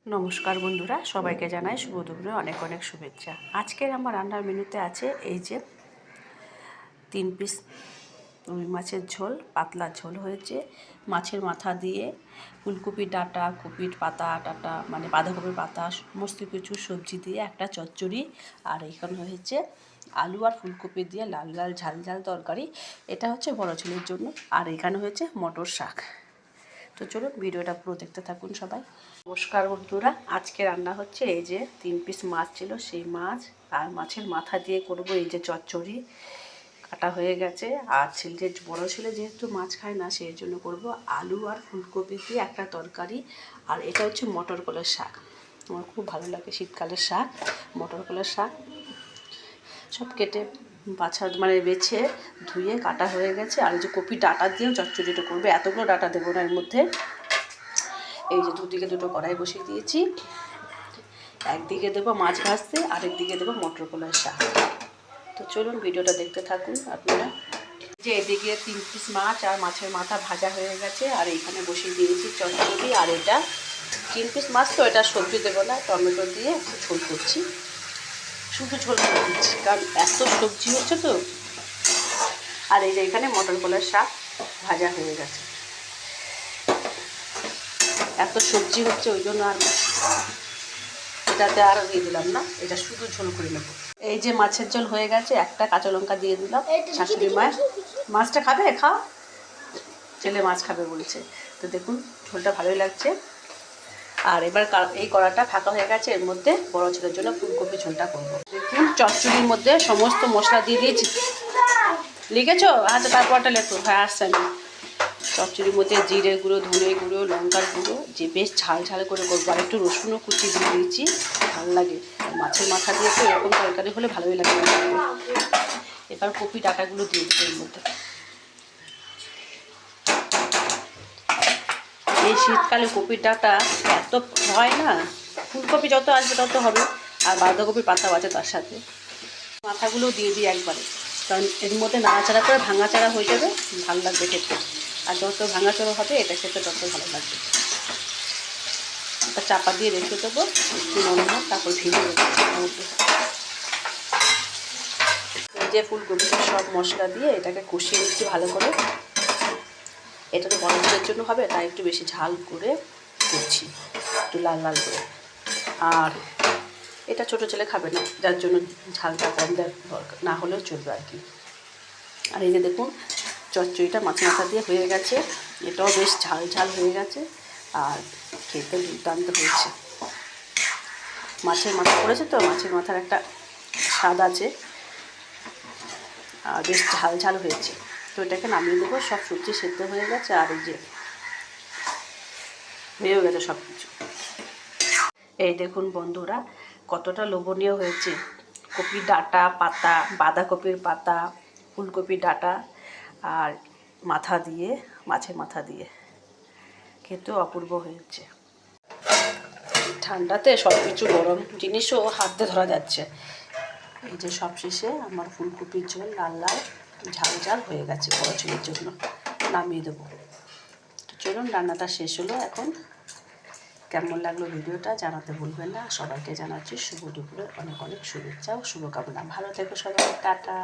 নমস্কার বন্ধুরা, সবাইকে জানাই শুভ দুপুরে অনেক অনেক শুভেচ্ছা। আজকের আমার রান্নার মেনুতে আছে এই যে 3 পিস রুই মাছের ঝোল, পাতলা ঝোল হয়েছে। মাছের মাথা দিয়ে ফুলকপি ডাঁটা, কপির পাতা ডাঁটা মানে বাঁধাকপির পাতা, সমস্ত কিছু সবজি দিয়ে একটা চচ্চড়ি। আর এখানে হয়েছে আলু আর ফুলকপি দিয়ে লাল লাল ঝাল ঝাল তরকারি। এটা হচ্ছে বড় ছেলের জন্য। আর এখানে হয়েছে মটর শাক। তো চলুন ভিডিওটা পুরো দেখতে থাকুন সবাই। নমস্কার বন্ধুরা, আজকে রান্না হচ্ছে এই যে 3 পিস মাছ ছিল, সেই মাছ আর মাছের মাথা দিয়ে করব এই যে চচ্চড়ি। কাটা হয়ে গেছে। আর ছেলে, বড় ছেলে যেহেতু মাছ খায় না, সেই জন্য করব আলু আর ফুলকপি দিয়ে একটা তরকারি। আর এটা হচ্ছে মটর কলার শাক। আমার খুব ভালো লাগে শীতকালের শাক, মটর কলার শাক। সব কেটে মানে বেছে ধুয়ে কাটা হয়ে গেছে। আর এই যে কপি ডাঁটা দিয়েও চচ্চড়িটা করবে। এতগুলো ডাঁটা দেবো না এর মধ্যে। এই যে দুদিকে দুটো কড়াই বসিয়ে দিয়েছি। একদিকে দেবো মাছ ভাজতে, আরেকদিকে দেবো মটর কলার শাক। তো চলুন ভিডিওটা দেখতে থাকুন আপনারা। যে এদিকে 3 পিস মাছ আর মাছের মাথা ভাজা হয়ে গেছে। আর এইখানে বসিয়ে দিয়েছি চচ্চড়ি। আর এটা 3 পিস মাছ, তো এটা সবজি দেবো না, টমেটো দিয়ে একটু ঝোল করছি, শুধু ঝোল করে দিচ্ছি কারণ এত সবজি হচ্ছে তো। আর এই যে এখানে মটর কলার শাক ভাজা হয়ে গেছে। এত সবজি হচ্ছে ওই জন্য আর এটাতে আর দিয়ে দিলাম না, এটা শুধু ঝোল করে নেব। এই যে মাছের ঝোল হয়ে গেছে, একটা কাঁচা লঙ্কা দিয়ে দিলাম। শাশুড়ি মায়ের মাছটা খাবে, খাও, ছেলে মাছ খাবে বলছে। তো দেখুন ঝোলটা ভালোই লাগছে। আর এবার এই কড়াটা ফাঁকা হয়ে গেছে, এর মধ্যে বড় ছেলের জন্য ফুলকপি ঝোলটা করবো। দেখুন চচ্চড়ির মধ্যে সমস্ত মশলা দিয়ে দিয়েছি। লিখেছো? আচ্ছা, তারপরটা লেখো। হ্যাঁ, আসছে আমি। চচ্চড়ির মধ্যে জিরে গুঁড়ো, ধনে গুঁড়ো, লঙ্কার গুঁড়ো, যে বেশ ঝাল ঝাল করে করবো। আর একটু রসুনও কুচি দিয়ে দিয়েছি, ভালো লাগে। মাছের মাথা দিয়ে তো এরকম তরকারি হলে ভালোই লাগে। এবার কপি ডাঁটাগুলো দিয়ে দেবো এর মধ্যে। এই শীতকালে কপির ডাঁটা এত হয় না, ফুলকপি যত আসবে তত হবে। আর বাঁধাকপির পাতাও আছে তার সাথে। মাথাগুলো দিয়ে দিই একবারে, কারণ এর মধ্যে নাড়াচাড়া করে ভাঙাচাড়া হয়ে যাবে, ভালো লাগবে খেতে। আর যত ভাঙাচড়া হবে এটা খেতে তত ভালো লাগবে। একটা চাপা দিয়ে রেখে দেবো, একটু নরম হোক, তারপর ভেজে দেবো। এই যে ফুলকপিটা সব মশলা দিয়ে এটাকে কষিয়ে নিচ্ছি ভালো করে। এটা তো গরমের জন্য হবে, তাই একটু বেশি ঝাল করে করছি, একটু লাল লাল করে। আর এটা ছোটো ছেলে খাবে না, যার জন্য ঝালটা কম দেওয়ার দরকার, না হলেও চলবে আর কি। আর এই যে দেখুন চচ্চড়িটা মাছের মাথা দিয়ে হয়ে গেছে, এটাও বেশ ঝাল ঝাল হয়ে গেছে। আর খেতে দুর্দান্ত হয়েছে। মাছের মাথা করেছে তো, মাছের মাথার একটা স্বাদ আছে। আর বেশ ঝাল ঝাল হয়েছে। তো এটাকে নামিয়ে দেবো। সব সবজি সেদ্ধ হয়ে গেছে। আর এই যে হয়েও গেছে সব কিছু। এই দেখুন বন্ধুরা কতটা লোভনীয় হয়েছে। কপি ডাঁটা, পাতা, বাঁধাকপির পাতা, ফুলকপি ডাঁটা আর মাথা দিয়ে, মাছের মাথা দিয়ে খেতেও অপূর্ব হয়েছে। ঠান্ডাতে সব কিছু গরম জিনিসও হাত দিয়ে ধরা যাচ্ছে। এই যে সব শেষে আমার ফুলকপির ঝোল লাল লাল ঝাল ঝাল হয়ে গেছে বড় ছেলের জন্য, নামিয়ে দেবো। চলুন রান্নাটা শেষ হলো এখন। কেমন লাগলো ভিডিওটা জানাতে ভুলবেন না। সবাইকে জানাচ্ছি শুভ দুপুরে অনেক অনেক শুভেচ্ছা ও শুভকামনা। ভালো থেকো সবাই, টাটা।